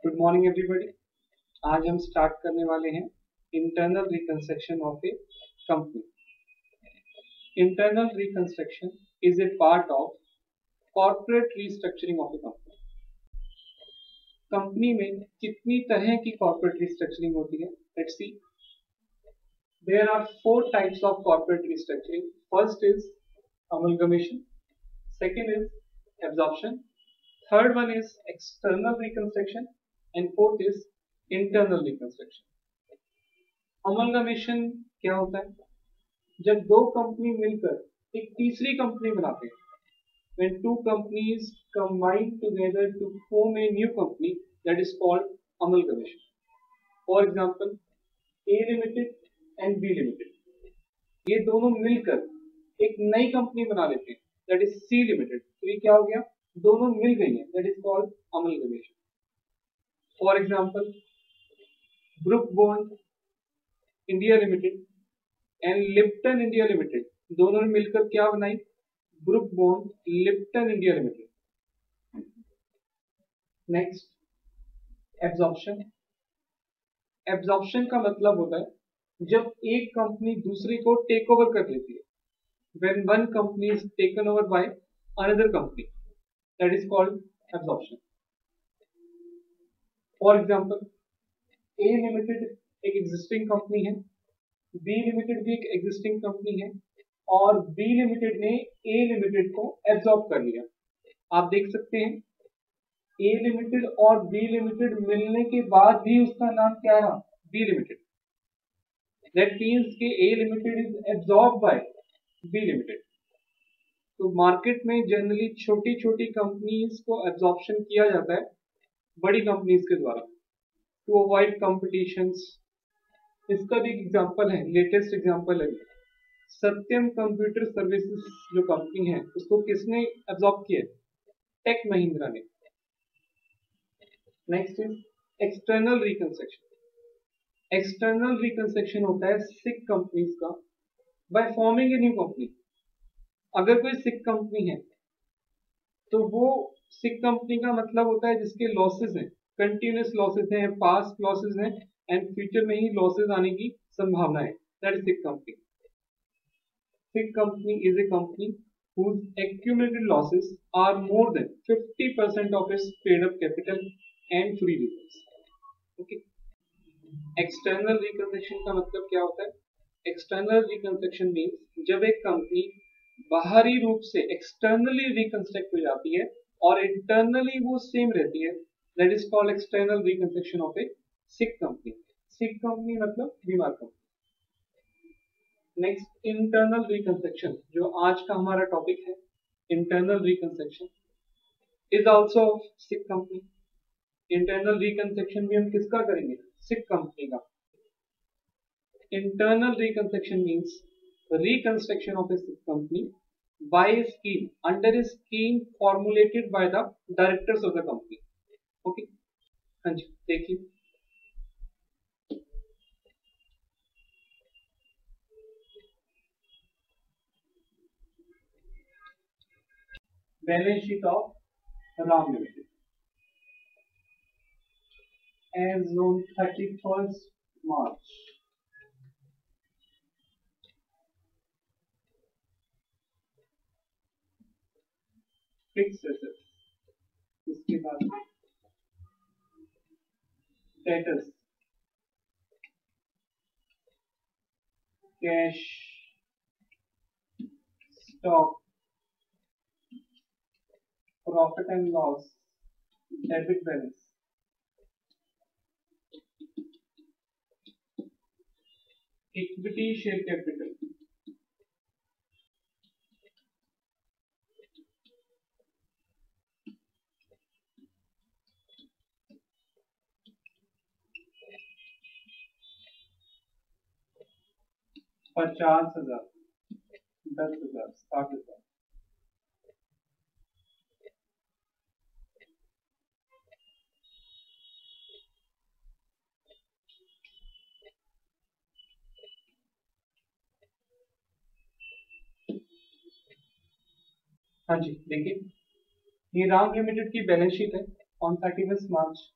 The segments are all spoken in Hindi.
Good morning everybody. आज हम स्टार्ट करने वाले हैं internal reconstruction of a company. Internal reconstruction is a part of corporate restructuring of a company. Company में कितनी तरह की कॉर्पोरेट रिस्ट्रक्चरिंग होती है? Let's see. There are 4 types of corporate restructuring. First is amalgamation, second is absorption, third one is external reconstruction, and fourth is internal reconstruction. amalgamation क्या होता है? जब दो कंपनी मिलकर एक तीसरी कंपनी बनाते हैं, when two companies combine together to form a new company, that is called amalgamation. For example, A limited and B limited, ये दोनों मिलकर एक नई कंपनी बना लेते हैं, दैट इज सी लिमिटेड। तो ये क्या हो गया? दोनों मिल गई हैं, that is called amalgamation. For example, book bond India limited and Lipton India limited, दोनों ने मिलकर क्या बनाई? Book bond Lipton India limited. Next, absorption. Absorption का मतलब होता है जब एक कंपनी दूसरी को टेक ओवर कर लेती है। When one company is taken over by another company, that is called absorption. For example, A limited एक existing company है, B limited भी एक existing company है, और B limited ने A limited को absorb कर लिया। आप देख सकते हैं A limited और B limited मिलने के बाद भी उसका नाम क्या रहा? B limited. That means कि A limited is absorbed by B limited. तो मार्केट में जनरली छोटी छोटी कंपनीज को एब्जॉर्प्शन किया जाता है बड़ी कंपनीज के द्वारा टू अवॉइड कॉम्पिटिशंस। इसका भी एग्जांपल है, लेटेस्ट एग्जांपल है सत्यम कंप्यूटर सर्विसेज जो कंपनी है, उसको किसने एब्जॉर्ब किया? टेक महिंद्रा ने। Next is external reconstruction. External reconstruction होता है सिक कंपनीज का by forming a new company. अगर कोई सिक कंपनी है तो वो सिक कंपनी का मतलब होता है जिसके लॉसेस हैं, कंटिन्यूअस लॉसेस हैं, पास्ट लॉसेस हैं एंड फ्यूचर में ही लॉसेस आने की संभावना है, that is sick company. Sick company is a company whose accumulated losses are more than 50% of its paid up capital and free reserves. Okay. External reconstruction का मतलब क्या होता है? एक्सटर्नल रिकंस्ट्रक्शन मीन्स जब एक कंपनी बाहरी रूप से एक्सटर्नली रिकंस्ट्रक्ट हो जाती है और इंटरनली वो सेम रहती है, that is called external reconstruction of A sick company. Sick company मतलब बीमार कंपनी। नेक्स्ट, इंटरनल रिकंस्ट्रक्शन, जो आज का हमारा टॉपिक है। Internal reconstruction is also of sick company. Internal reconstruction भी हम किसका करेंगे? सिक कंपनी का। Internal reconstruction means reconstruction of a company by a scheme, under a scheme formulated by the directors of the company. Okay, हाँ जी देखिए, balance sheet of Ram limited as on 31st March। Fix asset, इसके बाद debtors, cash, stock, profit and loss, debit balance, equity share capital, $50,000, $10,000, $60,000। हाँ जी देखिए, ये राम लिमिटेड की बैलेंस शीट है ऑन 31 मार्च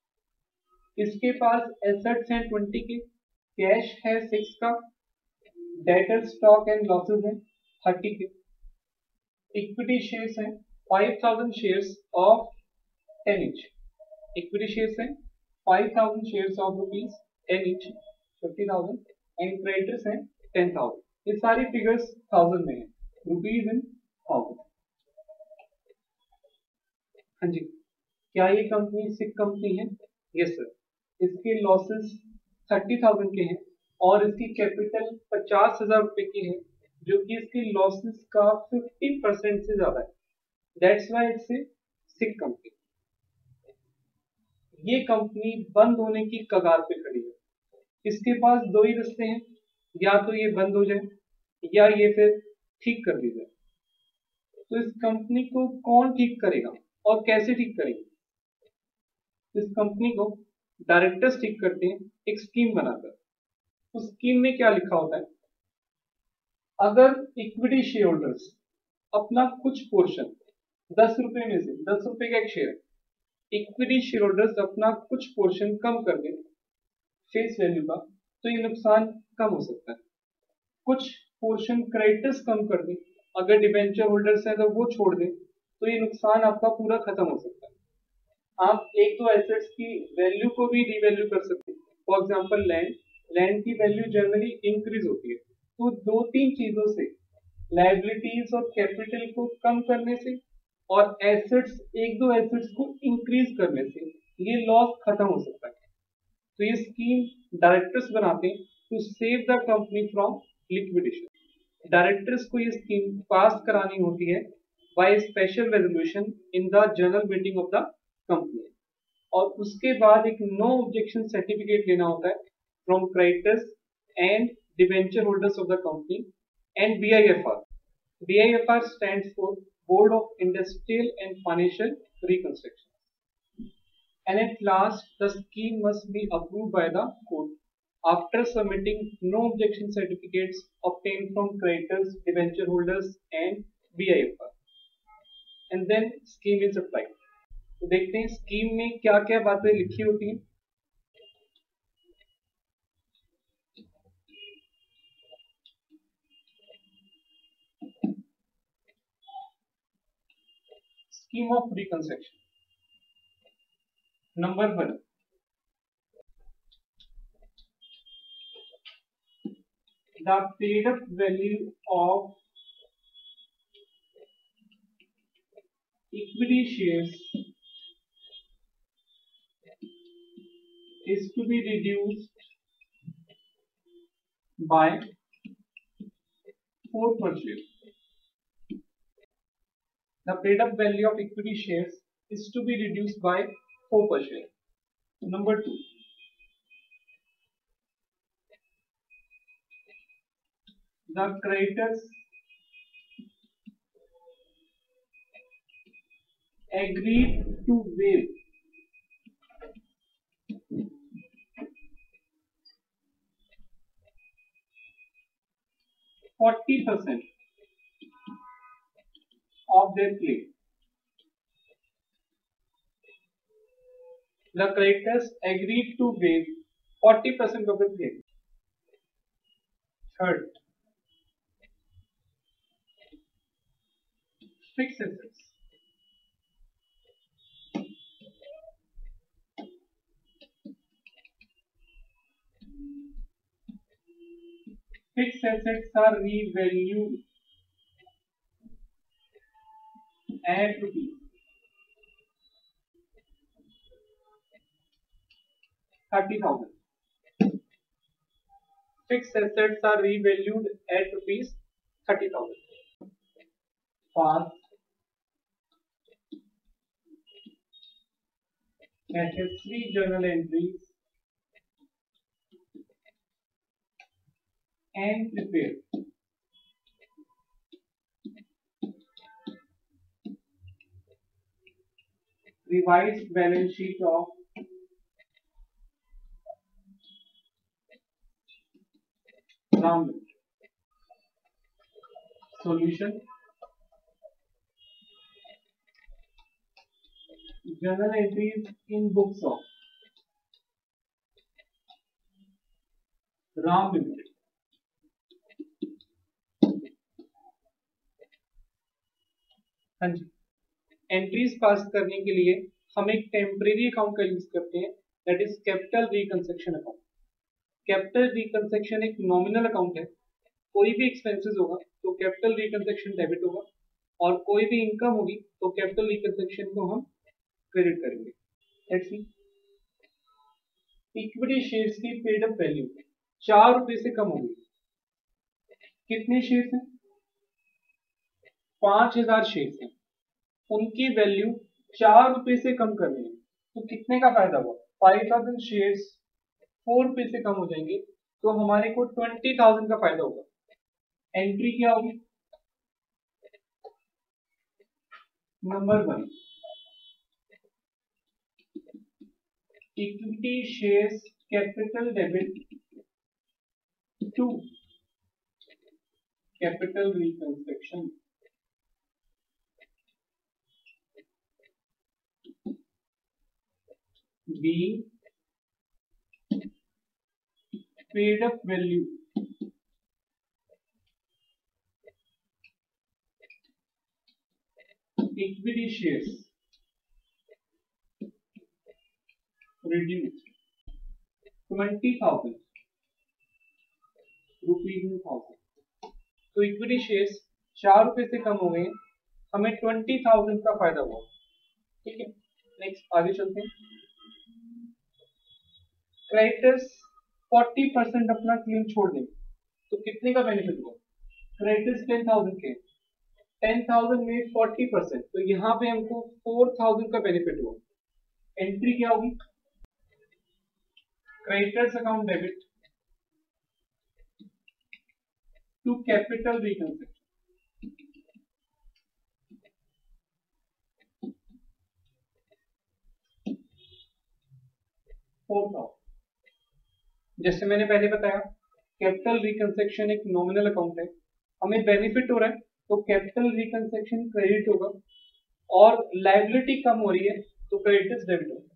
इसके पास एसेट्स हैं 20 के, कैश है 6 का, डेटर स्टॉक एंड लॉसेस हैं 30 के, इक्विटी शेयर्स हैं 5000 shares of 10 each, equity shares हैं 5000 shares of rupees 10 each 50,000 and creditors हैं 10,000। ये सारी फिगर्स 1000 में है, रुपीज इन 1000। हाँ जी, क्या ये कंपनी सिक कंपनी है? Yes sir. इसके लॉसेस 30,000 के हैं और इसकी कैपिटल 50,000 रुपए की है, जो कि इसकी लॉसेस का 50% से ज्यादा है। That's why it's a sick company. ये कंपनी बंद होने की कगार पे खड़ी है। इसके पास दो ही रास्ते हैं, या तो ये बंद हो जाए या ये फिर ठीक कर दी जाए। तो इस कंपनी को कौन ठीक करेगा और कैसे ठीक करेंगे? इस कंपनी को डायरेक्टर्स ठीक करते हैं एक स्कीम बनाकर। उस स्कीम में क्या लिखा होता है? अगर इक्विटी शेयर होल्डर्स अपना कुछ पोर्शन 10 रुपए में से 10 रुपए का एक शेयर, इक्विटी शेयर होल्डर्स अपना कुछ पोर्शन कम कर दे फेस वैल्यू का, तो ये नुकसान कम हो सकता है। कुछ पोर्शन क्रेडिटर्स कम कर दे, अगर डिबेंचर होल्डर्स हैं तो वो छोड़ दे, तो ये नुकसान आपका पूरा खत्म हो सकता है। आप एक दो एसेट्स की वैल्यू को भी डिवैल्यू कर सकते हैं। फॉर एग्जांपल लैंड की वैल्यू जनरली इंक्रीज होती है, तो दो तीन चीजों से, लायबिलिटीज और कैपिटल को कम करने से और एसेट्स एक दो एसेट्स को इंक्रीज करने से ये लॉस खत्म हो सकता है। तो ये स्कीम डायरेक्टर्स बनाते हैं to save the company from liquidation. Directors को ये स्कीम पास करानी होती है by special resolution in the general meeting of the company, और उसके बाद एक नो ऑब्जेक्शन सर्टिफिकेट लेना होता है from creditors and debenture holders of the company and BIFR. BIFR stands for Board of Industrial and Financial Reconstruction. And at last, the scheme must be approved by the court after submitting no objection certificates obtained from creditors, debenture holders, and BIFR. And then scheme is applied. तो देखते हैं स्कीम में क्या क्या बातें लिखी होती हैं। Scheme of reconstruction. Number 1, the paid up value of equity shares is to be reduced by 4 per share. The paid up value of equity shares is to be reduced by 4 per share. Number 2, the creditors agreed to waive 40% of their claim. The creditors agreed to waive 40% of the claim. Third, fixed assets. Fixed assets are revalued at rupees 30,000. Fixed assets are revalued at rupees 30,000. Past necessary journal entries and prepared revised balance sheet of Ram. Solution: journal entries in books of Ram limited. हाँ जी, एंट्रीज पास करने के लिए हम एक टेम्परेरी अकाउंट का यूज करते हैं, that is capital reconstruction account. Capital reconstruction एक नॉमिनल अकाउंट है। कोई भी एक्सपेंसेस होगा तो कैपिटल रिकंस्ट्रक्शन डेबिट होगा, और कोई भी इनकम होगी तो कैपिटल रिकंस्ट्रक्शन को हम क्रेडिट करेंगे। लेट्स सी, इक्विटी शेयर्स की पेड अप वैल्यू 4 रुपए से कम होगी। कितने शेयर्स हैं? 5000 शेयर्स हैं, उनकी वैल्यू 4 रुपए से कम करनी है, तो कितने का फायदा हुआ? 5000 शेयर्स 4 रुपए से कम हो जाएंगे तो हमारे को 20,000 का फायदा होगा। एंट्री क्या होगी? Number 1, equity shares capital debit to capital reconstruction. B, paid up value equity shares reduced 20,000 rupees in 1000। तो इक्विटी शेयर्स 4 रुपए से कम हो गए, हमें 20,000 का फायदा हुआ। ठीक है, नेक्स्ट आगे चलते हैं। क्रेडिटर्स 40% अपना क्लेम छोड़ देंगे तो कितने का बेनिफिट हुआ? क्रेडिटर्स 10,000 के, 10,000 में 40%, तो यहाँ पे हमको 4,000 का बेनिफिट हुआ। एंट्री क्या होगी? Creditors account debit to capital reconstruction. 4,000। जैसे मैंने पहले बताया, कैपिटल रिकंस्ट्रक्शन एक नॉमिनल अकाउंट है, हमें बेनिफिट हो रहा है तो कैपिटल रिकंस्ट्रक्शन क्रेडिट होगा, और लायबिलिटी कम हो रही है तो क्रेडिटर्स डेबिट होगा।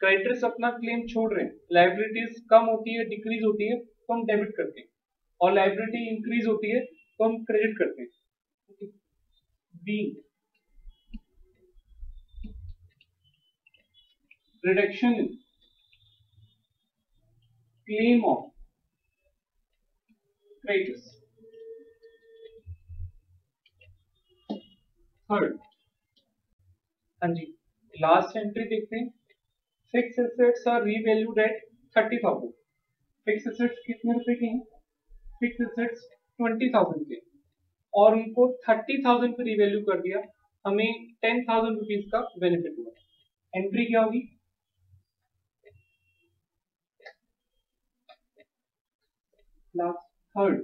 क्रेडिटर्स अपना क्लेम छोड़ रहे हैं, लायबिलिटीज कम होती है, डिक्रीज होती है तो हम डेबिट करते हैं, और लायबिलिटी इंक्रीज होती है तो हम क्रेडिट करते हैं। B, reduction in claim of creditors. Third, हाँ जी, लास्ट एंट्री देखते हैं। Fix assets are revalued at 30,000। Fix assets कितने रुपए के हैं? फिक्स एसेट्स 20,000 के, और उनको 30,000 पे रीवैल्यू कर दिया, हमें 10,000 रुपीज का बेनिफिट हुआ। एंट्री क्या होगी? Last, third,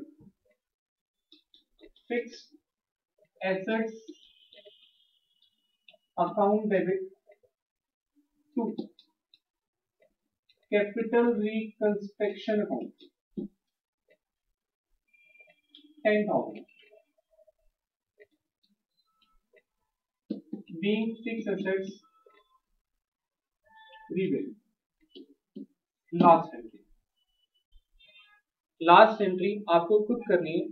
fix assets account debit to capital reconstruction account 10,000। Being fixed assets revalue। Last entry आपको खुद करनी है।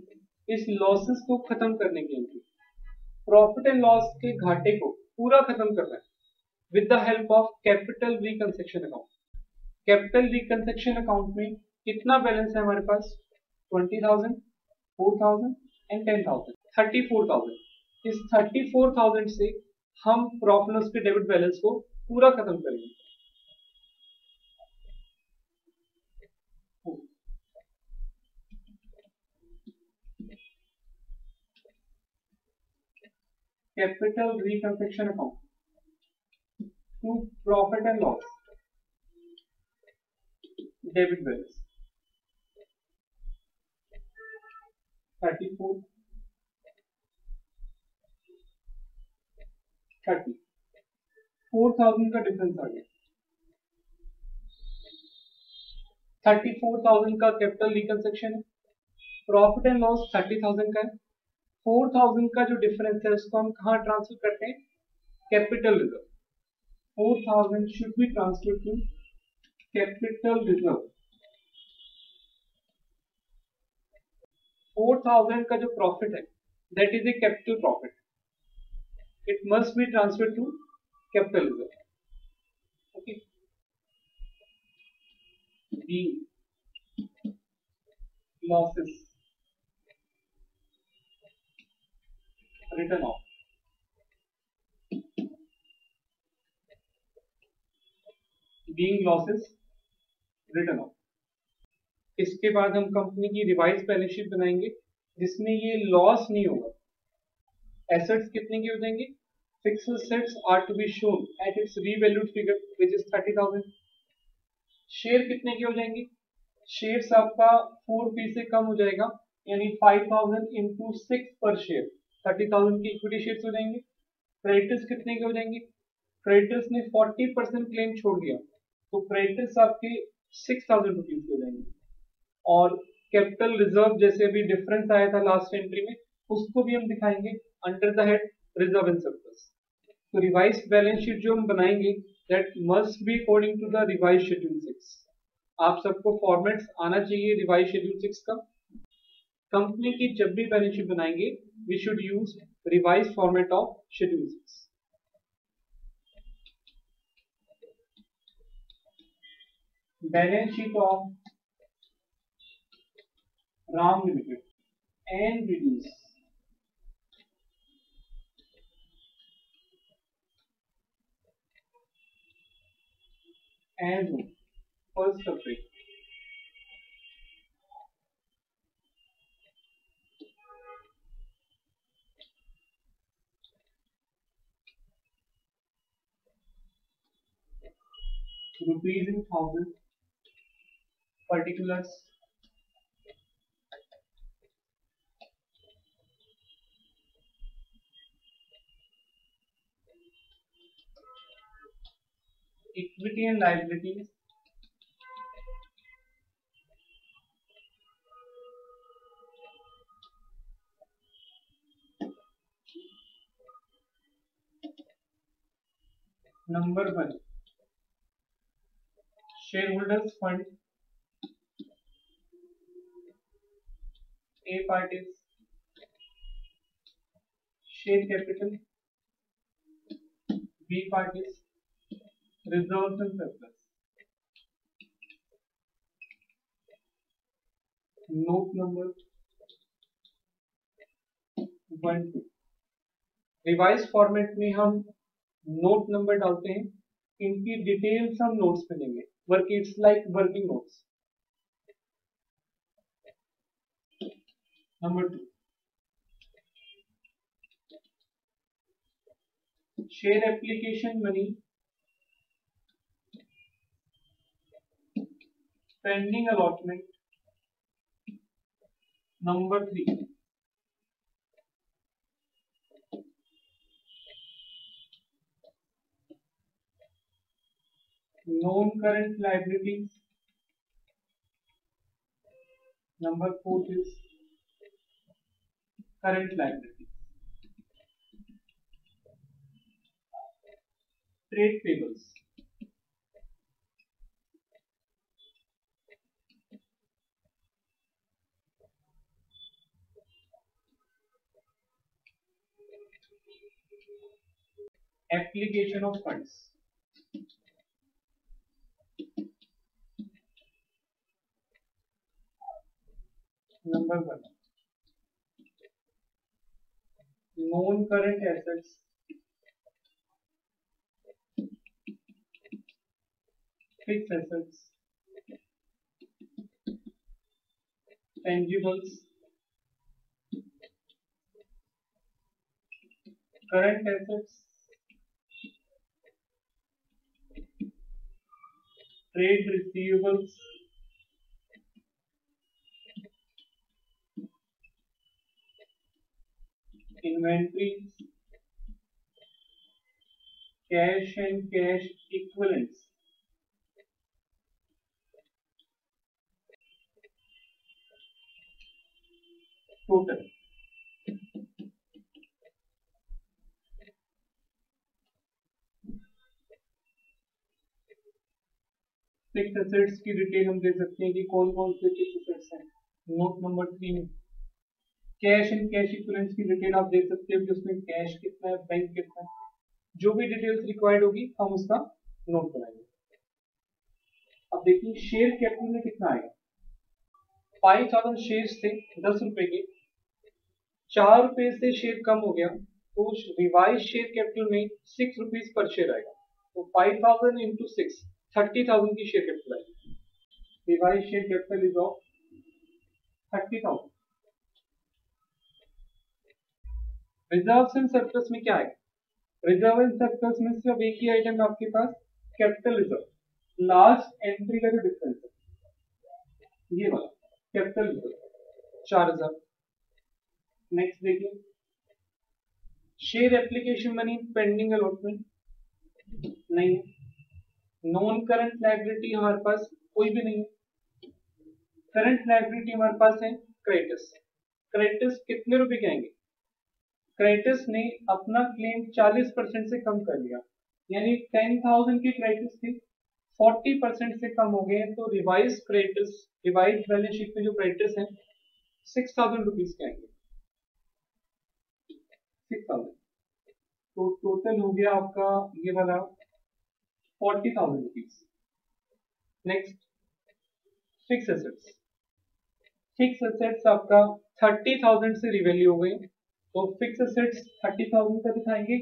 इस लॉसेस को खत्म करने की एंट्री, प्रॉफिट एंड लॉस के घाटे को पूरा खत्म करना है with the help of capital reconstruction account. Capital reconstruction account में कितना बैलेंस है हमारे पास? 20,000, 4,000 एंड 10,000, 34,000। इस 34,000 से हम प्रॉफिट लॉस के डेबिट बैलेंस को पूरा खत्म करेंगे। Capital reconstruction account to profit and loss debit balance 34, 30, 4,000 का डिफरेंस आ गया। 34,000 का कैपिटल रिकंस्ट्रक्शन है, प्रॉफिट एंड लॉस 30,000 का है, 4,000 का जो डिफरेंस है उसको हम कहाँ ट्रांसफर करते हैं? Capital reserve. 4,000 should be transfer to capital reserve. 4,000 का जो प्रॉफिट है that is a capital profit, it must be transfer to capital reserve. Okay, being losses written off. Being losses written off. इसके बाद हम कंपनी की रिवाइज बैलेंस शीट बनाएंगे जिसमें ये लॉस नहीं होगा. एसेट्स कितने के हो जाएंगे? Fixed assets are to be shown at its revalued figure which is 30,000. Share कितने के हो जाएंगे? शेयर्स आपका 4 रुपीज से कम हो जाएगा, यानी 5,000 इंटू 6 पर शेयर 30,000 की इक्विटी शेयर्स हो जाएंगे. क्रेडिटर्स कितने के हो जाएंगे? क्रेडिटर्स ने 40% क्लेम छोड़ दिया तो क्रेडिटर्स आपके 6,000 रुपीज के हो जाएंगे. और कैपिटल रिजर्व जैसे अभी डिफरेंस आया था लास्ट एंट्री में, उसको भी हम दिखाएंगे under the head reserve and surplus. तो रिवाइज बैलेंस शीट जो हम बनाएंगे that must be according to the revise schedule 6. आप सबको फॉर्मेट्स आना चाहिए रिवाइज शेड्यूल 6 का. कंपनी की जब भी बैलेंस शीट बनाएंगे we should use revise format of schedule 6. Balance sheet of RAM Limited and reduce as first of it. Rupees in thousand. Particulars. Equity and liabilities. Number 1, shareholders fund. A part is share capital. B part is reserves and surplus. Note number 1 2. Revise format में हम नोट नंबर डालते हैं, इनकी डिटेल्स हम नोट्स पे देंगे. Work it's like working notes. Number 2, share application money pending allotment. Number 3, non current liabilities. Number 4 is current liability. Trade payables. Application of funds. Number 1, non-current assets, fixed assets, tangibles, current assets, trade receivables, inventories, cash and cash equivalents. Total. Fixed assets की डिटेल हम दे सकते हैं कि कौन कौन से फिक्स्ड एसेट्स हैं. नोट नंबर 3 में कैश एंड कैश इक्विवेलेंट्स की डिटेल आप देख सकते हो कि उसमें कैश कितना है, बैंक कितना है, जो भी डिटेल्स रिक्वायर्ड होगी हम उसका नोट कराएंगे। अब देखिए शेयर कैपिटल में कितना आएगा। 5000 शेयर थे 10 रुपए के, 4 रुपए से शेयर कम हो गया तो रिवाइज शेयर कैपिटल में 6 रुपीज पर शेयर आएगा। तो 5000 इंटू 6 30,000 की शेयर कैपिटल आएगी। Revise share capital is of 30,000। Reserve and surplus में क्या आएगा। रिजर्व एंड सरप्लस में सिर्फ एक ही आइटम है आपके पास, कैपिटल रिजर्व। लास्ट एंट्री का जो डिफरेंस है ये वाला कैपिटल रिजर्व 4000। नेक्स्ट देखिए share application money pending allotment नहीं है। नॉन करंट लायबिलिटी हमारे पास कोई भी नहीं है। करंट लायबिलिटी हमारे पास है क्रेडिटर्स। क्रेडिटर्स कितने रुपए के आएंगे। क्रेडिटर्स ने अपना क्लेम 40% से कम कर लिया, यानी 10,000 की क्रेडिटर्स थी 40% से कम हो गए, तो revise creditors, revise balance sheet में जो क्रेडिटर्स हैं 6,000 रुपीज के आएंगे। 6,000 तो टोटल हो गया आपका ये वाला 40,000 rupees. Next fix assets. Fix assets आपका 30,000 से रिवैल्यू हो गए, तो फिक्स एसेट्स 30,000 का दिखाएंगे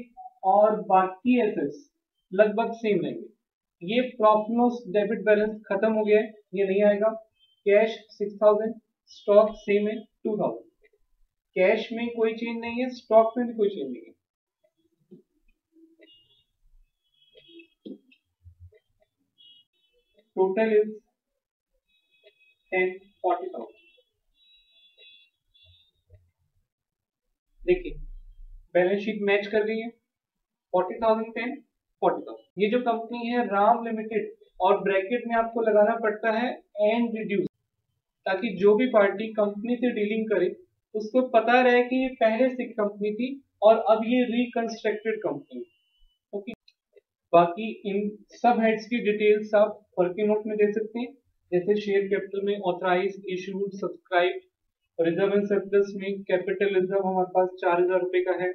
और बाकी एसेट्स लगभग सेम रहेंगे। ये प्रॉफिट लॉस डेबिट बैलेंस खत्म हो गया है, ये नहीं आएगा। कैश 6,000, स्टॉक सेम है 2,000। कैश में कोई चेंज नहीं है, स्टॉक में भी कोई चेंज नहीं है। Total is 40,000। देखिए बैलेंस शीट मैच कर रही है 40,000 10 40,000। ये जो कंपनी है राम लिमिटेड, और ब्रैकेट में आपको लगाना पड़ता है एंड रिड्यूस, ताकि जो भी पार्टी कंपनी से डीलिंग करे उसको पता रहे कि ये पहले से कंपनी थी और अब ये रिकंस्ट्रक्टेड कंपनी। ओके, बाकी इन सब हेड्स की डिटेल्स आप वर्किंग नोट में दे सकते हैं, जैसे शेयर कैपिटल में authorise, issued, subscribe. Reserve and surplus में कैपिटल रिजर्व हमारे पास 4,000 रुपए का है।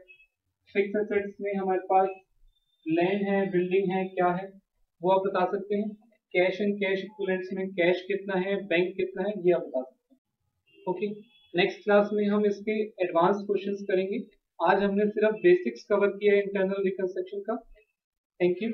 फिक्स एसेट्स में हमारे पास लैंड है, बिल्डिंग है, क्या है वो आप बता सकते हैं। कैश एंड कैश इक्विवेलेंट्स में कैश कितना है, बैंक कितना है, ये आप बता सकते हैं। ओके, नेक्स्ट क्लास में हम इसके एडवांस क्वेश्चंस करेंगे। आज हमने सिर्फ बेसिक्स कवर किया है इंटरनल रिकंस्ट्रक्शन का। Thank you.